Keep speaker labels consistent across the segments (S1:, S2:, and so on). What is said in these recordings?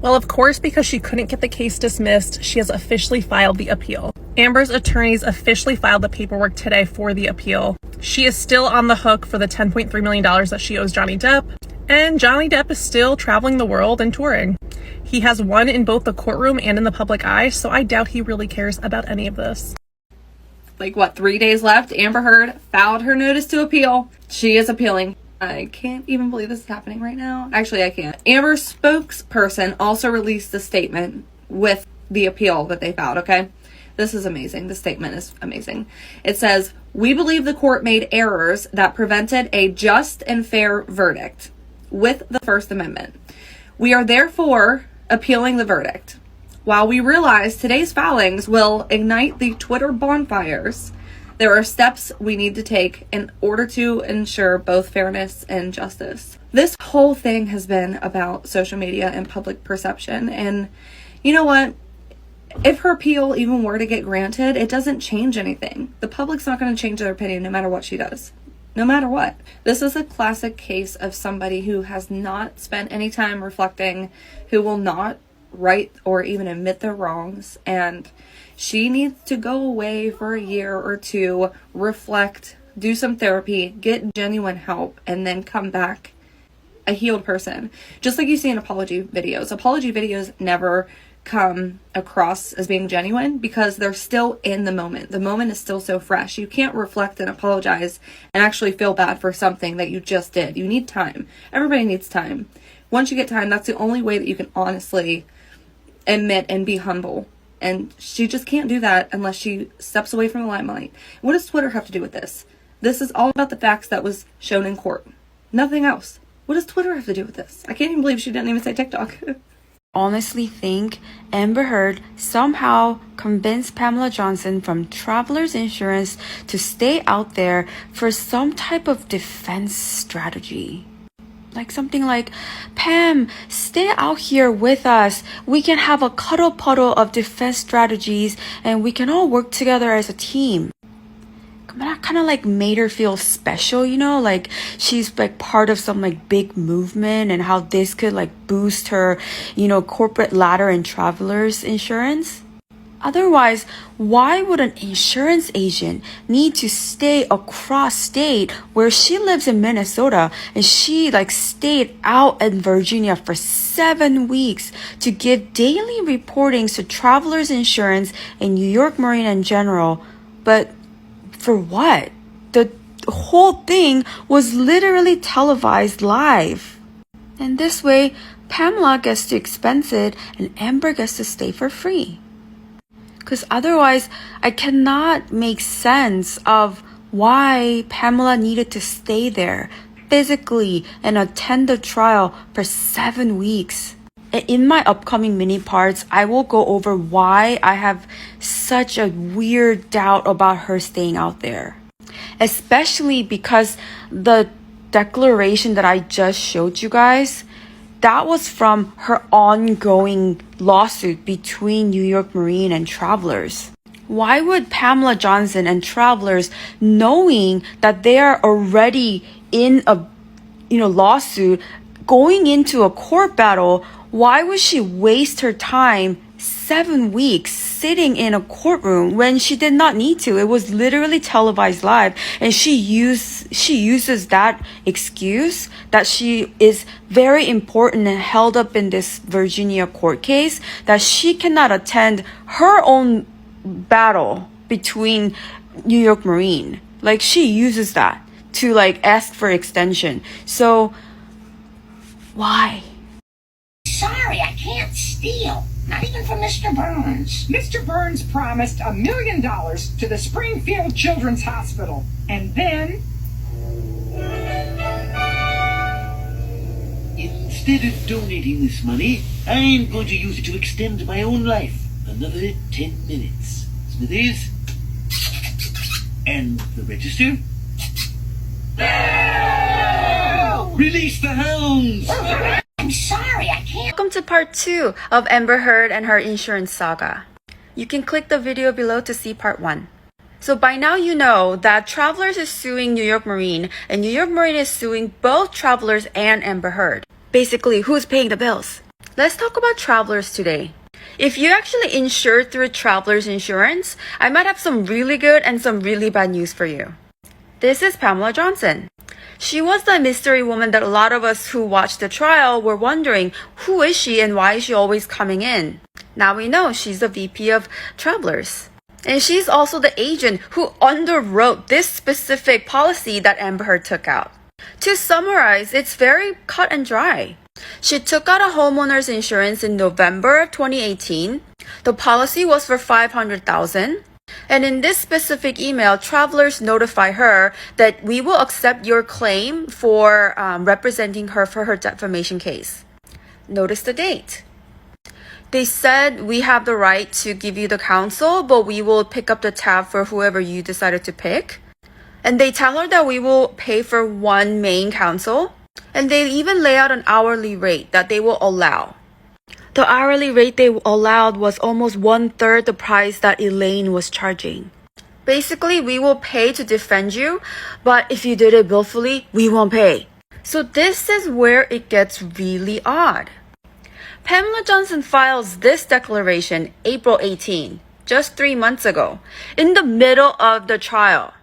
S1: Well, of course, because she couldn't get the case dismissed, she has officially filed the appeal. Amber's attorneys officially filed the paperwork today for the appeal. She is still on the hook for the $10.3 million that she owes Johnny Depp, and Johnny Depp is still traveling the world and touring. He has won in both the courtroom and in the public eye, so I doubt he really cares about any of this.
S2: Like, what, 3 days left? Amber Heard filed her notice to appeal. She is appealing. I can't even believe this is happening right now. Actually, I can't. Amber's spokesperson also released a statement with the appeal that they filed, okay? This is amazing. The statement is amazing. It says, "We believe the court made errors that prevented a just and fair verdict with the First Amendment. We are therefore appealing the verdict. While we realize today's filings will ignite the Twitter bonfires, there are steps we need to take in order to ensure both fairness and justice." This whole thing has been about social media and public perception. And you know what? If her appeal even were to get granted, it doesn't change anything. The public's not going to change their opinion no matter what she does. No matter what. This is a classic case of somebody who has not spent any time reflecting, who will not right or even admit their wrongs, and she needs to go away for a year or two, reflect, do some therapy, get genuine help, and then come back a healed person. Just like you see in apology videos. Apology videos never come across as being genuine because they're still in the moment. The moment is still so fresh. You can't reflect and apologize and actually feel bad for something that you just did. You need time. Everybody needs time. Once you get time, that's the only way that you can honestly admit and be humble. And she just can't do that unless she steps away from the limelight. What does Twitter have to do with this? This is all about the facts that was shown in court. Nothing else. What does Twitter have to do with this? I can't even believe she didn't even say TikTok.
S3: Honestly think Amber Heard somehow convinced Pamela Johnson from Travelers Insurance to stay out there for some type of defense strategy. Like something like, "Pam, stay out here with us. We can have a cuddle puddle of defense strategies and we can all work together as a team." That kind of like made her feel special, you know, like she's like part of some like big movement, and how this could like boost her, you know, corporate ladder in Travelers Insurance. Otherwise, why would an insurance agent need to stay across state where she lives in Minnesota, and she like stayed out in Virginia for 7 weeks to give daily reportings to Travelers Insurance and New York Marine in general? But for what? The whole thing was literally televised live. And this way, Pamela gets to expense it and Amber gets to stay for free. Because otherwise, I cannot make sense of why Pamela needed to stay there physically and attend the trial for 7 weeks. In my upcoming mini parts, I will go over why I have such a weird doubt about her staying out there. Especially because the declaration that I just showed you guys, that was from her ongoing lawsuit between New York Marine and Travelers. Why would Pamela Johnson and Travelers, knowing that they are already in a lawsuit, going into a court battle, why would she waste her time 7 weeks sitting in a courtroom when she did not need to? It was literally televised live, and she uses that excuse that she is very important and held up in this Virginia court case, that she cannot attend her own battle between New York Marine. Like, she uses that to like ask for extension. So why?
S4: Sorry, I can't steal. Not even from Mr. Burns.
S5: Mr. Burns promised $1 million to the Springfield Children's Hospital. And then...
S6: Instead of donating this money, I'm going to use it to extend my own life another 10 minutes. Smithies? And the register? No! Release the hounds!
S4: I'm sorry, I can't.
S3: Welcome to part 2 of Amber Heard and her insurance saga. You can click the video below to see part 1. So by now you know that Travelers is suing New York Marine, and New York Marine is suing both Travelers and Amber Heard. Basically, who's paying the bills? Let's talk about travelers today. If you're actually insured through Travelers Insurance, I might have some really good and some really bad news for you. This is Pamela Johnson. She was the mystery woman that a lot of us who watched the trial were wondering, who is she and why is she always coming in? Now we know she's the VP of Travelers. And she's also the agent who underwrote this specific policy that Amber Heard took out. To summarize, it's very cut and dry. She took out a homeowner's insurance in November of 2018. The policy was for $500,000. And in this specific email, Travelers notify her that we will accept your claim for representing her for her defamation case. Notice the date. They said we have the right to give you the counsel, but we will pick up the tab for whoever you decided to pick. And they tell her that we will pay for one main counsel. And they even lay out an hourly rate that they will allow. The hourly rate they allowed was almost 1/3 the price that Elaine was charging. Basically, we will pay to defend you, but if you did it willfully, we won't pay. So this is where it gets really odd. Pamela Johnson files this declaration April 18, just 3 months ago, in the middle of the trial.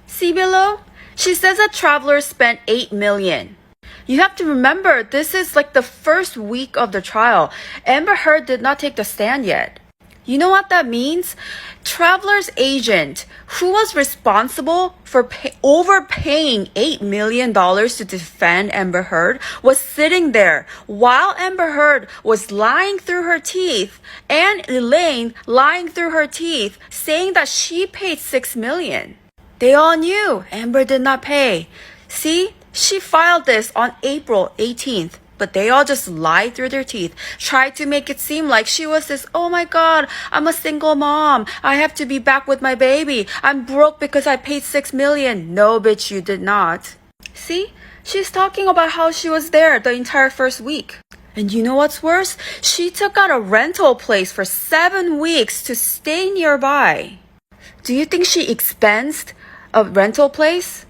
S3: See below? She says that Travelers spent $8 million. You have to remember, this is like the first week of the trial. Amber Heard did not take the stand yet. You know what that means? Travelers' agent, who was responsible for overpaying $8 million to defend Amber Heard, was sitting there while Amber Heard was lying through her teeth and Elaine lying through her teeth, saying that she paid $6 million. They all knew Amber did not pay. See? She filed this on April 18th, but they all just lied through their teeth, tried to make it seem like she was this, oh my God, I'm a single mom. I have to be back with my baby. I'm broke because I paid $6 million. No, bitch, you did not. See? She's talking about how she was there the entire first week. And you know what's worse? She took out a rental place for 7 weeks to stay nearby. Do you think she expensed a rental place?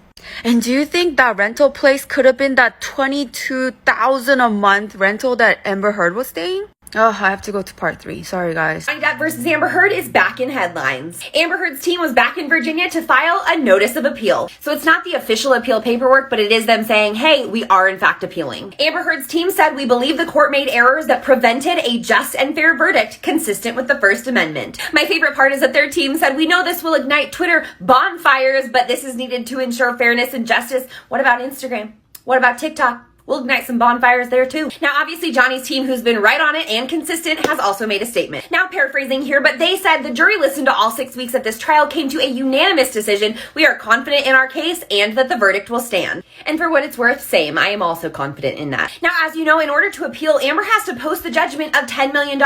S3: And do you think that rental place could have been that $22,000 a month rental that Amber Heard was staying? Oh, I have to go to part 3. Sorry, guys.
S7: Johnny Depp versus Amber Heard is back in headlines. Amber Heard's team was back in Virginia to file a notice of appeal. So it's not the official appeal paperwork, but it is them saying, hey, we are in fact appealing. Amber Heard's team said, we believe the court made errors that prevented a just and fair verdict consistent with the First Amendment. My favorite part is that their team said, we know this will ignite Twitter bonfires, but this is needed to ensure fairness and justice. What about Instagram? What about TikTok? We'll ignite some bonfires there too. Now, obviously, Johnny's team, who's been right on it and consistent, has also made a statement. Now, paraphrasing here, but they said the jury listened to all 6 weeks of this trial, came to a unanimous decision. We are confident in our case and that the verdict will stand. And for what it's worth, same. I am also confident in that. Now, as you know, in order to appeal, Amber has to post the judgment of $10 million.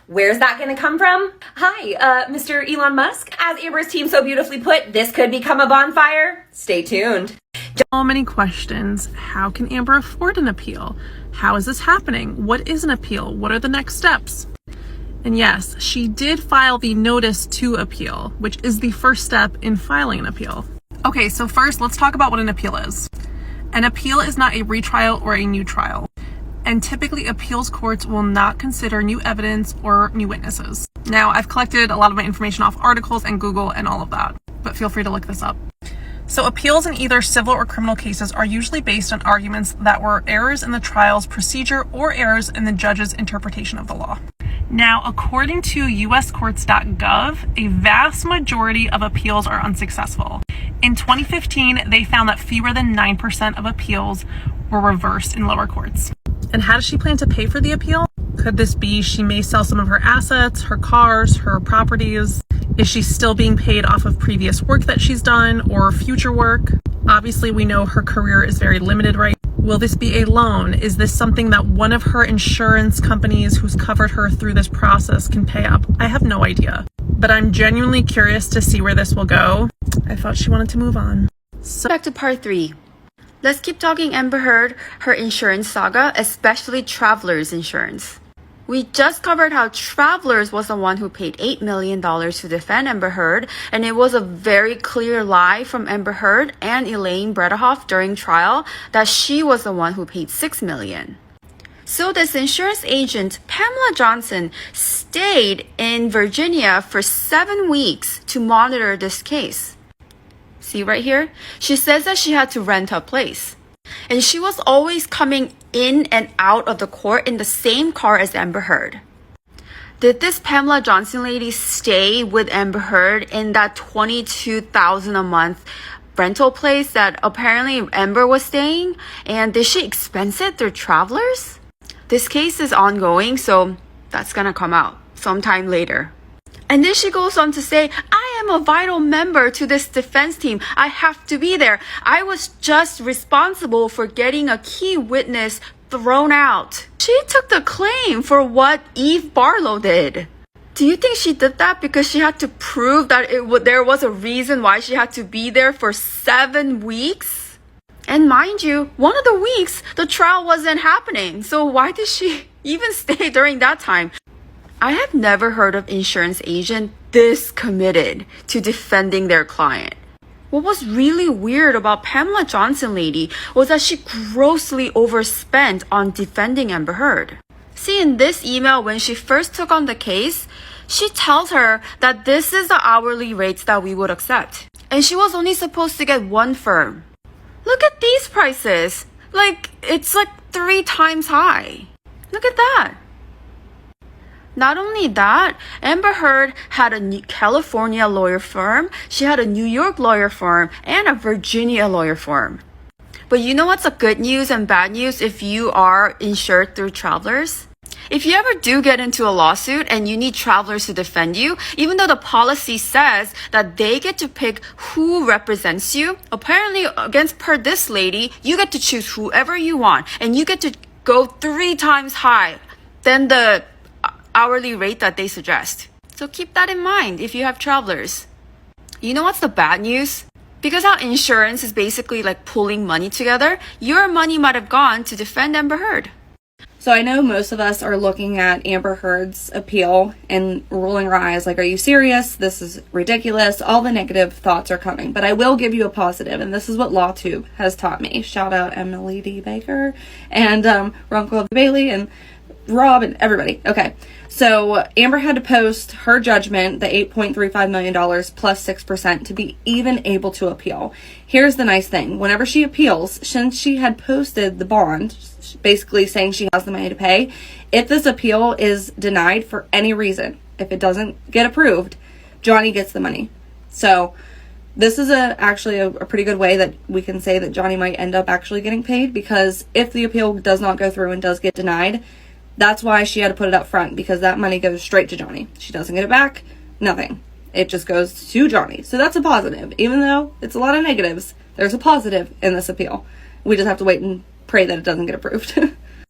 S7: Where's that going to come from? Hi, Mr. Elon Musk. As Amber's team so beautifully put, this could become a bonfire. Stay tuned.
S1: So many questions. How can Amber afford an appeal? How is this happening? What is an appeal? What are the next steps? And yes, she did file the notice to appeal, which is the first step in filing an appeal. Okay, so first let's talk about what an appeal is. An appeal is not a retrial or a new trial. And typically appeals courts will not consider new evidence or new witnesses. Now, I've collected a lot of my information off articles and Google and all of that, but feel free to look this up. So appeals in either civil or criminal cases are usually based on arguments that were errors in the trial's procedure or errors in the judge's interpretation of the law. Now, according to uscourts.gov, a vast majority of appeals are unsuccessful. In 2015, they found that fewer than 9% of appeals were reversed in lower courts. And how does she plan to pay for the appeal? Could this be she may sell some of her assets, her cars, her properties? Is she still being paid off of previous work that she's done or future work? Obviously, we know her career is very limited right now. Will this be a loan? Is this something that one of her insurance companies who's covered her through this process can pay up? I have no idea, but I'm genuinely curious to see where this will go. I thought she wanted to move on. So
S3: Back to part 3. Let's keep talking Amber Heard, her insurance saga, especially Travelers Insurance. We just covered how Travelers was the one who paid $8 million to defend Amber Heard, and it was a very clear lie from Amber Heard and Elaine Bredehoff during trial that she was the one who paid $6 million. So this insurance agent, Pamela Johnson, stayed in Virginia for 7 weeks to monitor this case. See right here? She says that she had to rent a place. And she was always coming in and out of the court in the same car as Amber Heard. Did this Pamela Johnson lady stay with Amber Heard in that $22,000 a month rental place that apparently Amber was staying? And did she expense it through Travelers? This case is ongoing, so that's gonna come out sometime later. And then she goes on to say, I am a vital member to this defense team. I have to be there. I was just responsible for getting a key witness thrown out. She took the claim for what Eve Barlow did. Do you think she did that because she had to prove that there was a reason why she had to be there for 7 weeks? And mind you, one of the weeks, the trial wasn't happening. So why did she even stay during that time? I have never heard of insurance agent this committed to defending their client. What was really weird about Pamela Johnson lady was that she grossly overspent on defending Amber Heard. See, in this email, when she first took on the case, she tells her that this is the hourly rates that we would accept. And she was only supposed to get one firm. Look at these prices. It's 3 times high. Look at that. Not only that, Amber Heard had a California lawyer firm, she had a New York lawyer firm, and a Virginia lawyer firm. But you know what's the good news and bad news if you are insured through Travelers? If you ever do get into a lawsuit and you need Travelers to defend you, even though the policy says that they get to pick who represents you, apparently against per this lady, you get to choose whoever you want, and you get to go 3 times high than the hourly rate that they suggest. So keep that in mind if you have Travelers. You know what's the bad news? Because how insurance is basically like pulling money together, your money might have gone to defend Amber Heard.
S2: So I know most of us are looking at Amber Heard's appeal and rolling our eyes like, are you serious? This is ridiculous. All the negative thoughts are coming. But I will give you a positive, and this is what LawTube has taught me. Shout out Emily D. Baker and Ronco Bailey and Rob and everybody. Okay. So Amber had to post her judgment, the $8.35 million plus 6% to be even able to appeal. Here's the nice thing. Whenever she appeals, since she had posted the bond, basically saying she has the money to pay, if this appeal is denied for any reason, if it doesn't get approved, Johnny gets the money. So this is actually a pretty good way that we can say that Johnny might end up actually getting paid, because if the appeal does not go through and does get denied, that's why she had to put it up front, because that money goes straight to Johnny. She doesn't get it back, nothing. It just goes to Johnny. So that's a positive. Even though it's a lot of negatives, there's a positive in this appeal. We just have to wait and pray that it doesn't get approved.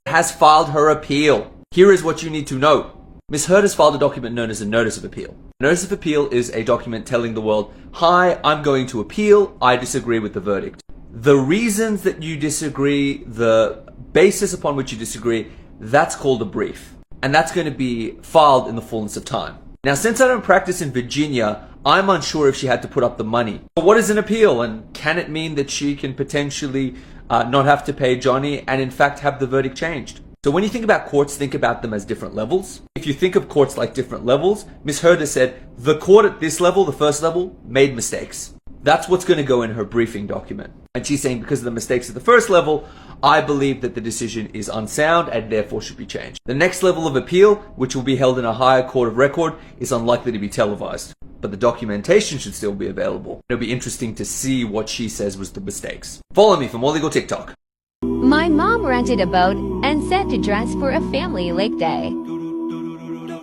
S8: Has filed her appeal. Here is what you need to know. Ms. Heard has filed a document known as a Notice of Appeal. A Notice of Appeal is a document telling the world, hi, I'm going to appeal, I disagree with the verdict. The reasons that you disagree, the basis upon which you disagree, that's called a brief. And that's going to be filed in the fullness of time. Now, since I don't practice in Virginia, I'm unsure if she had to put up the money. But what is an appeal, and can it mean that she can potentially not have to pay Johnny and in fact have the verdict changed? So when you think about courts, think about them as different levels. If you think of courts like different levels, Ms. Heard has said the court at this level, the first level, made mistakes. That's what's going to go in her briefing document. And she's saying because of the mistakes at the first level, I believe that the decision is unsound and therefore should be changed. The next level of appeal, which will be held in a higher court of record, is unlikely to be televised. But the documentation should still be available. It'll be interesting to see what she says was the mistakes. Follow me for more legal TikTok.
S9: My mom rented a boat and said to dress for a family lake day.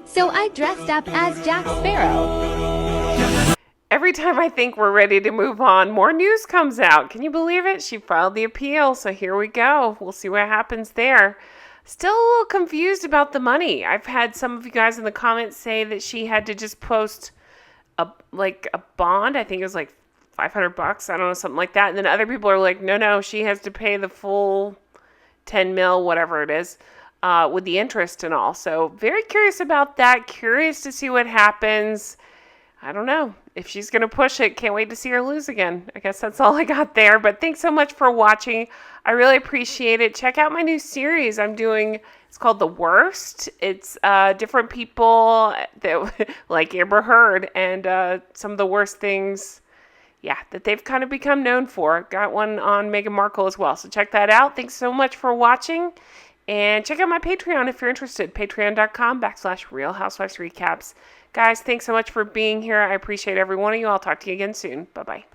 S9: So I dressed up as Jack Sparrow.
S10: Every time I think we're ready to move on, more news comes out. Can you believe it? She filed the appeal, so here we go. We'll see what happens there. Still a little confused about the money. I've had some of you guys in the comments say that she had to just post a bond. I think it was like $500. I don't know, something like that. And then other people are like, no, she has to pay the full 10 mil, whatever it is, with the interest and all. So very curious about that. Curious to see what happens. I don't know. If she's going to push it, can't wait to see her lose again. I guess that's all I got there. But thanks so much for watching. I really appreciate it. Check out my new series I'm doing. It's called The Worst. It's different people that like Amber Heard and some of the worst things, that they've kind of become known for. Got one on Meghan Markle as well. So check that out. Thanks so much for watching. And check out my Patreon if you're interested. Patreon.com/Real Housewives Recaps. Guys, thanks so much for being here. I appreciate every one of you. I'll talk to you again soon. Bye-bye.